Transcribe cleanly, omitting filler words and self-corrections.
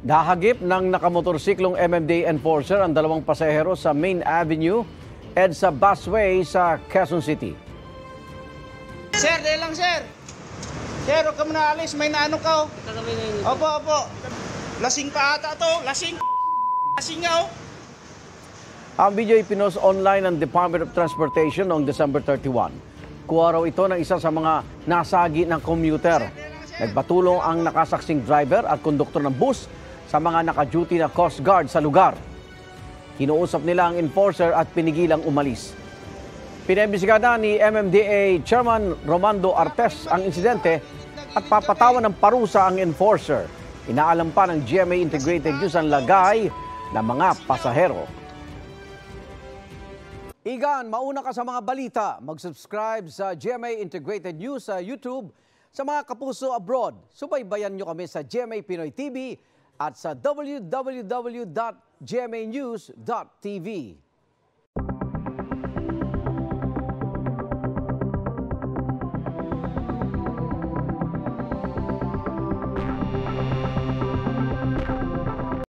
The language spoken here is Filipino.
Nahagip ng nakamotorsiklong MMDA enforcer ang dalawang pasahero sa Main Avenue, EDSA Busway sa Quezon City. Sir, dahil lang sir. Sir, huwag ka muna alis. May naano ka. Opo, opo. Lasing pa ata to. Lasing. Lasing nga oh. Ang video ipinost online ng Department of Transportation noong December 31. Kuha raw ito ng isa sa mga nasagi ng commuter. Nagpatulong ang nakasaksing driver at konduktor ng bus sa mga naka-duty na Coast Guard sa lugar. Kinuusap nila ang enforcer at pinigilang umalis. Pinaimbestigahan ni MMDA Chairman Romando Artes ang insidente at papatawan ng parusa ang enforcer. Inaalam pa ng GMA Integrated News ang lagay ng mga pasahero. Igan, mauna ka sa mga balita. Mag-subscribe sa GMA Integrated News sa YouTube. Sa mga kapuso abroad, subaybayan nyo kami sa GMA Pinoy TV at sa www.gmanews.tv.